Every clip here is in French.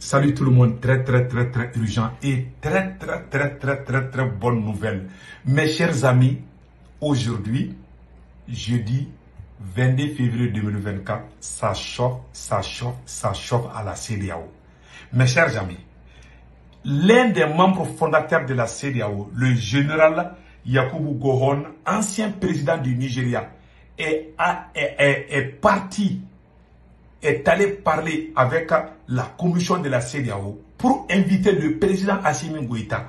Salut tout le monde, très urgent et très bonne nouvelle. Mes chers amis, aujourd'hui, jeudi 22 février 2024, ça chauffe à la CEDEAO. Mes chers amis, l'un des membres fondateurs de la CEDEAO, le général Yakubu Gowon, ancien président du Nigeria, est allé parler avec la commission de la CEDEAO pour inviter le président Assimi Goïta.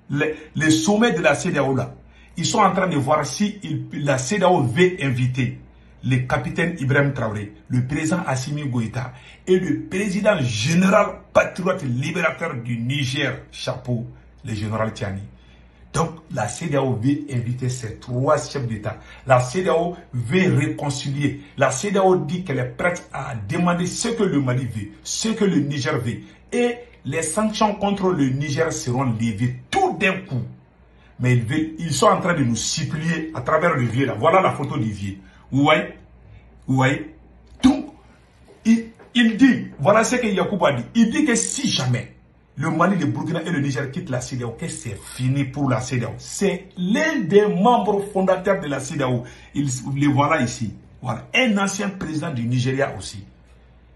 Le sommet de la CEDEAO là, ils sont en train de voir si la CEDEAO veut inviter le capitaine Ibrahim Traoré, le président Assimi Goïta et le président général patriote libérateur du Niger, chapeau, le général Tiani. Donc, la CEDEAO veut inviter ces trois chefs d'État. La CEDEAO veut réconcilier. La CEDEAO dit qu'elle est prête à demander ce que le Mali veut, ce que le Niger veut. Et les sanctions contre le Niger seront levées tout d'un coup. Mais ils sont en train de nous supplier à travers le vieux là. Voilà la photo du vieux. Vous voyez? Donc, il dit, voilà ce que Yacoub a dit. Il dit que si jamais le Mali, le Burkina et le Niger quittent la CEDEAO, que c'est fini pour la CEDEAO. C'est l'un des membres fondateurs de la CEDEAO. Le voilà ici. Voilà. Un ancien président du Nigeria aussi.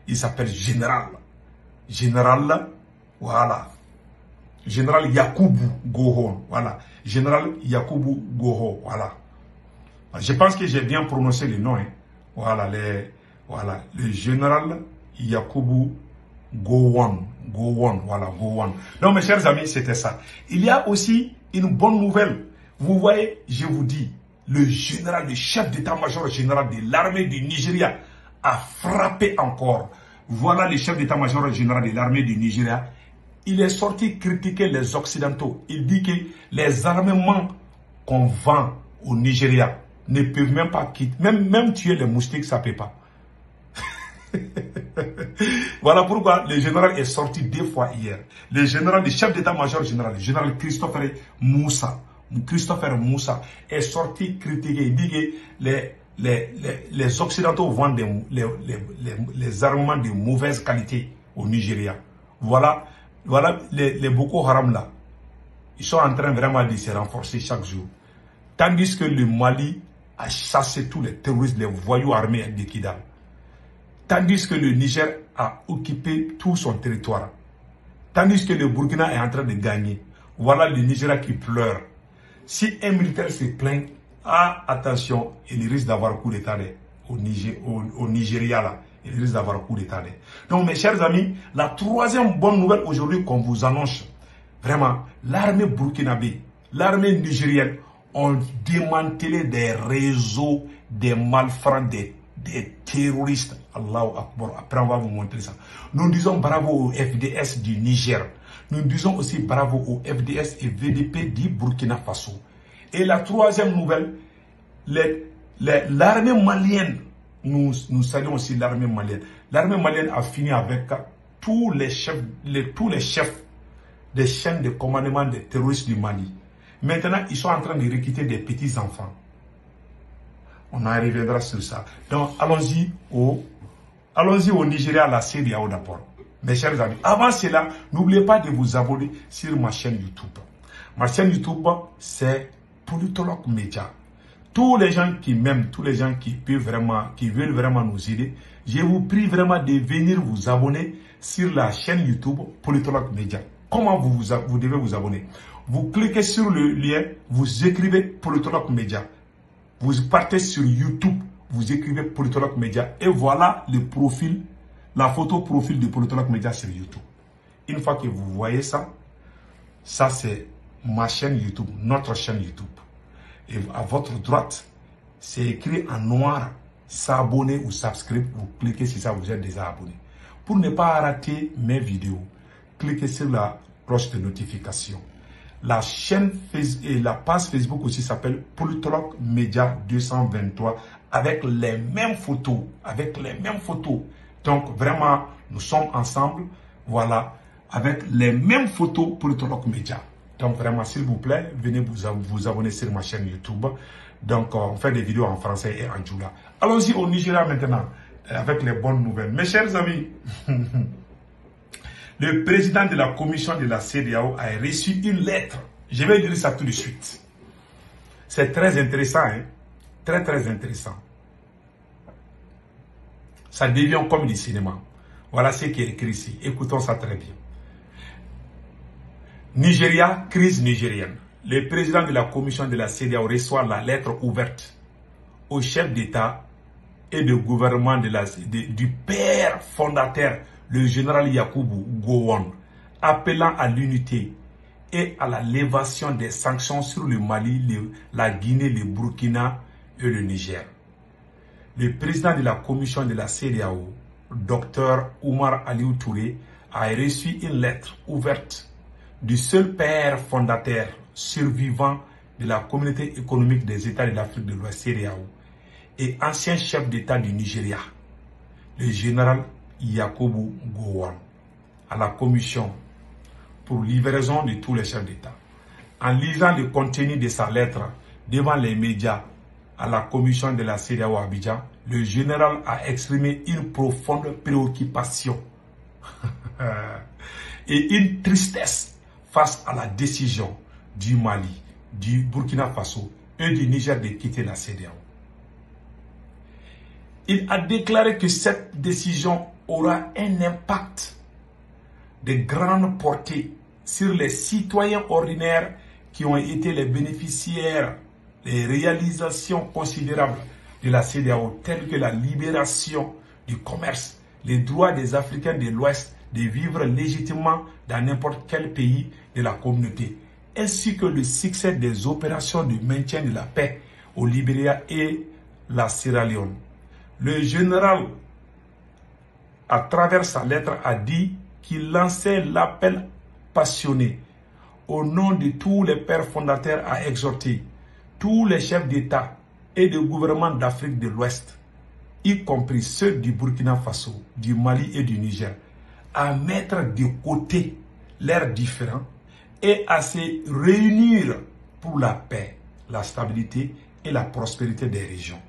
Il s'appelle Général. Voilà. Général Yakubu Gowon. Voilà. Général Yakubu Gowon. Voilà. Je pense que j'ai bien prononcé le nom. Hein. Voilà. Le général Yakubu Gowon. Voilà, Gowon. Donc, mes chers amis, c'était ça. Il y a aussi une bonne nouvelle. Vous voyez, je vous dis, le général, le chef d'état-major général de l'armée du Nigeria a frappé encore. Voilà le chef d'état-major général de l'armée du Nigeria. Il est sorti critiquer les Occidentaux. Il dit que les armements qu'on vend au Nigeria ne peuvent même pas quitter. Même tuer les moustiques, ça ne peut pas. Voilà pourquoi le général est sorti 2 fois hier. Le chef d'état-major général, le général Christopher Moussa est sorti critiquer. Il dit que les Occidentaux vendent les armements de mauvaise qualité au Nigeria. Voilà les Boko Haram là. Ils sont en train vraiment de se renforcer chaque jour. Tandis que le Mali a chassé tous les terroristes, les voyous armés de Kidal. Tandis que le Niger a occupé tout son territoire. Tandis que le Burkina est en train de gagner. Voilà le Nigeria qui pleure. Si un militaire se plaint, attention, il risque d'avoir coup d'état au Nigeria là. Il risque d'avoir coup d'état. Donc mes chers amis, la troisième bonne nouvelle aujourd'hui qu'on vous annonce, vraiment, l'armée burkinabé, l'armée nigérienne ont démantelé des réseaux, des malfrats, des terroristes. Allahu Akbar. Après, on va vous montrer ça. Nous disons bravo au FDS du Niger. Nous disons aussi bravo au FDS et VDP du Burkina Faso. Et la troisième nouvelle, l'armée malienne, nous saluons aussi l'armée malienne. L'armée malienne a fini avec tous les chefs des chaînes de commandement des terroristes du Mali. Maintenant, ils sont en train de recruter des petits-enfants. On en reviendra sur ça. Donc, allons-y au Nigeria, à la CEDEAO d'abord. Mes chers amis, avant cela, n'oubliez pas de vous abonner sur ma chaîne YouTube. Ma chaîne YouTube, c'est Politologue Média. Tous les gens qui m'aiment, tous les gens qui veulent vraiment nous aider, je vous prie vraiment de venir vous abonner sur la chaîne YouTube Politologue Média. Comment vous devez vous abonner? Vous cliquez sur le lien, vous écrivez Politologue Média. Vous partez sur YouTube, vous écrivez Politologue Média et voilà le profil, la photo profil de Politologue Média sur YouTube. Une fois que vous voyez ça, ça c'est ma chaîne YouTube, notre chaîne YouTube. Et à votre droite, c'est écrit en noir, s'abonner ou subscribe. Vous cliquez sur ça, vous êtes déjà abonné. Pour ne pas rater mes vidéos, cliquez sur la cloche de notification. La chaîne et la page Facebook aussi s'appelle Politologue Média 223 avec les mêmes photos. Donc vraiment, nous sommes ensemble, voilà, avec les mêmes photos Politologue Média. Donc vraiment, s'il vous plaît, venez vous abonner sur ma chaîne YouTube. Donc on fait des vidéos en français et en djoula. Allons-y au Nigeria maintenant, avec les bonnes nouvelles. Mes chers amis, Le président de la commission de la CEDEAO a reçu une lettre. Je vais lire ça tout de suite. C'est très intéressant, hein? Très, très intéressant. Ça devient comme du cinéma. Voilà ce qui est écrit ici. Écoutons ça très bien. Nigeria, crise nigérienne. Le président de la commission de la CEDEAO reçoit la lettre ouverte au chef d'État et de gouvernement du père fondateur, le général Yakubu Gowon, appelant à l'unité et à la lévation des sanctions sur le Mali, la Guinée, le Burkina et le Niger. Le président de la commission de la CEDEAO, Dr Oumar Aliou Touré, a reçu une lettre ouverte du seul père fondateur survivant de la communauté économique des États de l'Afrique de l'Ouest, CEDEAO, et ancien chef d'État du Nigeria, le général Yakubu Gowon, à la commission pour livraison de tous les chefs d'État. En lisant le contenu de sa lettre devant les médias à la commission de la CEDEAO à Abidjan, le général a exprimé une profonde préoccupation et une tristesse face à la décision du Mali, du Burkina Faso et du Niger de quitter la CEDEAO. Il a déclaré que cette décision aura un impact de grande portée sur les citoyens ordinaires qui ont été les bénéficiaires des réalisations considérables de la CEDEAO, telles que la libération du commerce, les droits des Africains de l'Ouest de vivre légitimement dans n'importe quel pays de la communauté, ainsi que le succès des opérations de maintien de la paix au Libéria et la Sierra Leone. Le général, à travers sa lettre, a dit qu'il lançait l'appel passionné au nom de tous les pères fondateurs à exhorter tous les chefs d'État et de gouvernement d'Afrique de l'Ouest, y compris ceux du Burkina Faso, du Mali et du Niger, à mettre de côté leurs différends et à se réunir pour la paix, la stabilité et la prospérité des régions.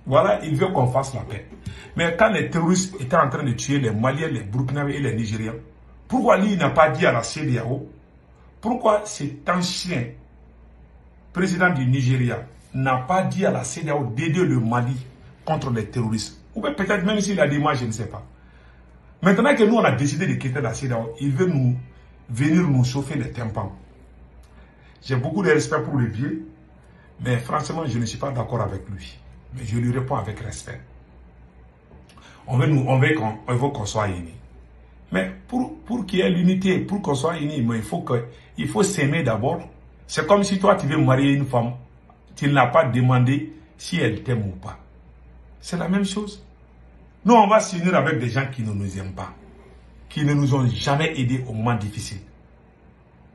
Voilà, il veut qu'on fasse la paix. Mais quand les terroristes étaient en train de tuer les Maliens, les Burkinabés et les Nigériens, pourquoi lui n'a pas dit à la CEDEAO, pourquoi cet ancien président du Nigeria n'a pas dit à la CEDEAO d'aider le Mali contre les terroristes? Ou peut-être même s'il a dit moi, je ne sais pas. Maintenant que nous, on a décidé de quitter la CEDEAO, il veut venir nous chauffer les tympans. J'ai beaucoup de respect pour le vieux, mais franchement, je ne suis pas d'accord avec lui. Mais je lui réponds avec respect. On veut qu'on soit unis. Mais pour qu'il y ait l'unité, pour qu'on soit unis, il faut s'aimer d'abord. C'est comme si toi, tu veux marier une femme, tu ne l'as pas demandé si elle t'aime ou pas. C'est la même chose. Nous, on va s'unir avec des gens qui ne nous aiment pas, qui ne nous ont jamais aidés au moment difficile.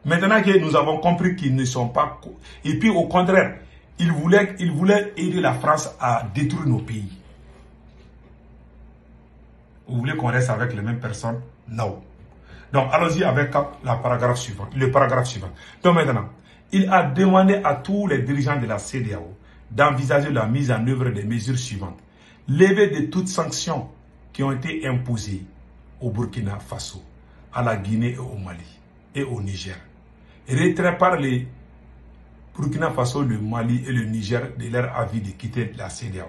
Maintenant que nous avons compris qu'ils ne sont pas... Et puis au contraire, ils voulaient aider la France à détruire nos pays. Vous voulez qu'on reste avec les mêmes personnes? Non. Donc, allons-y avec le paragraphe suivant. Donc maintenant, il a demandé à tous les dirigeants de la CEDEAO d'envisager la mise en œuvre des mesures suivantes. Lever de toutes sanctions qui ont été imposées au Burkina Faso, à la Guinée et au Mali et au Niger. Retrait par les Burkina Faso, le Mali et le Niger de leur avis de quitter la CEDEAO.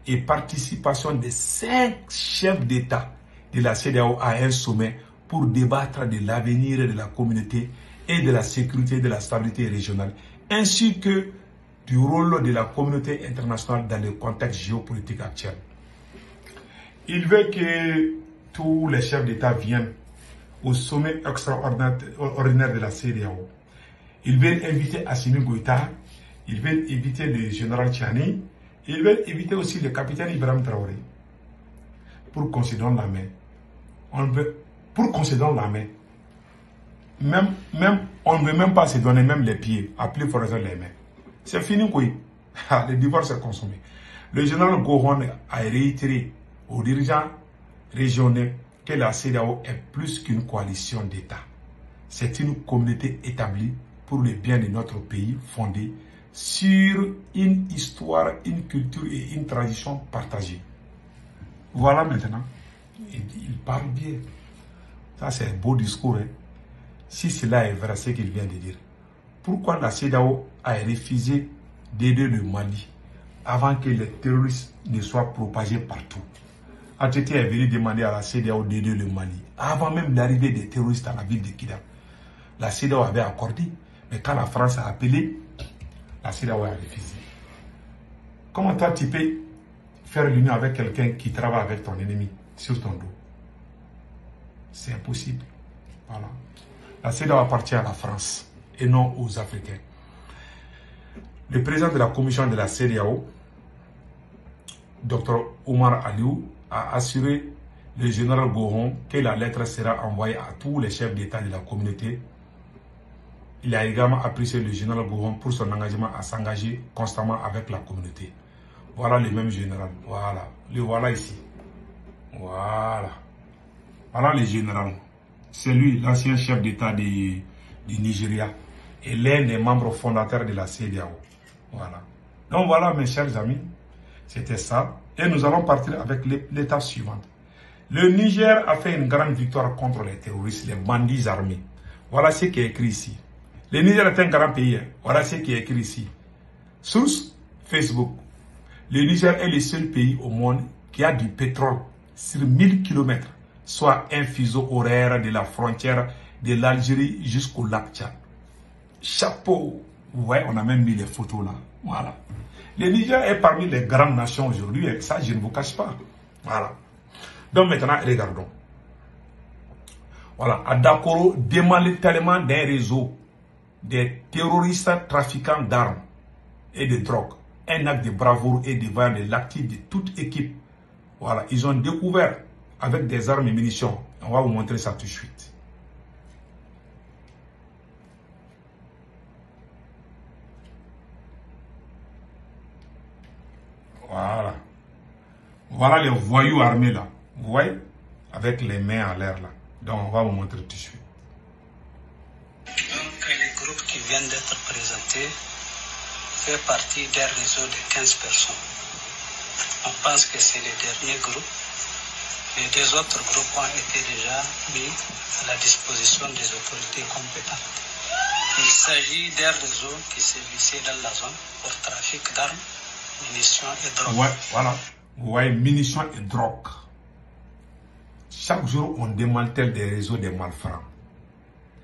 Et participation des 5 chefs d'État de la CEDEAO à un sommet pour débattre de l'avenir de la communauté et de la sécurité et de la stabilité régionale, ainsi que du rôle de la communauté internationale dans le contexte géopolitique actuel. Il veut que tous les chefs d'État viennent au sommet extraordinaire de la CEDEAO. Ils veulent inviter Assimi Goïta, ils veulent inviter le général Tchani, ils veulent inviter aussi le capitaine Ibrahim Traoré pour qu'on se donne la main. Pour qu'on se donne la main. On ne veut même pas se donner même les pieds, à plus forte raison les mains. C'est fini, quoi. Le divorce est consommé. Le général Gowon a réitéré aux dirigeants régionaux que la CEDEAO est plus qu'une coalition d'États. C'est une communauté établie pour le bien de notre pays, fondée sur une histoire, une culture et une tradition partagée. Voilà maintenant. Il parle bien. Ça, c'est un beau discours. Hein. Si cela est vrai, ce qu'il vient de dire, pourquoi la CEDEAO a refusé d'aider le Mali avant que les terroristes ne soient propagés partout? ATT est venu demander à la CEDEAO d'aider le Mali avant même l'arrivée des terroristes à la ville de Kidal. La CEDEAO avait accordé, mais quand la France a appelé, la CEDEAO a refusé. Comment toi tu peux faire l'union avec quelqu'un qui travaille avec ton ennemi sur ton dos? C'est impossible. Voilà. La CEDEAO appartient à la France et non aux Africains. Le président de la commission de la CEDEAO, Dr Oumar Aliou, a assuré le général Gohon que la lettre sera envoyée à tous les chefs d'État de la communauté. Il a également apprécié le général Gohon pour son engagement à s'engager constamment avec la communauté. Voilà le même général. Voilà. Le voilà ici. Voilà. Voilà le général. C'est lui, l'ancien chef d'État du Nigeria et l'un des membres fondateurs de la CEDEAO. Voilà. Donc voilà mes chers amis, c'était ça. Et nous allons partir avec l'étape suivante. Le Niger a fait une grande victoire contre les terroristes, les bandits armés. Voilà ce qui est écrit ici. Le Niger est un grand pays. Voilà ce qui est écrit ici. Source, Facebook. Le Niger est le seul pays au monde qui a du pétrole sur 1000 km, soit un fuseau horaire de la frontière de l'Algérie jusqu'au lac Tchad. Chapeau! Ouais, on a même mis les photos là. Voilà. Le Niger est parmi les grandes nations aujourd'hui, et ça je ne vous cache pas. Voilà. Donc maintenant, regardons. Voilà, à Dakoro, démantèlement d'un réseau des terroristes trafiquants d'armes et de drogue. Un acte de bravoure et de vaillance de l'actif de toute équipe. Voilà, ils ont découvert avec des armes et munitions. On va vous montrer ça tout de suite. Voilà. Voilà les voyous armés là. Vous voyez? Avec les mains en l'air là. Donc on va vous montrer tout de suite. Donc les groupes qui viennent d'être présentés fait partie d'un réseau de 15 personnes. On pense que c'est le dernier groupe. Les deux autres groupes ont été déjà mis à la disposition des autorités compétentes. Il s'agit d'un réseau qui sévissait dans la zone pour trafic d'armes, munitions et drogue. Ouais, voilà. Vous voyez, munitions et drogue. Chaque jour, on démantèle des réseaux de malfrats.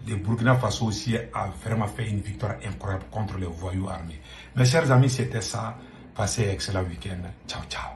Le Burkina Faso aussi a vraiment fait une victoire incroyable contre les voyous armés. Mes chers amis, c'était ça. Passez un excellent week-end. Ciao, ciao.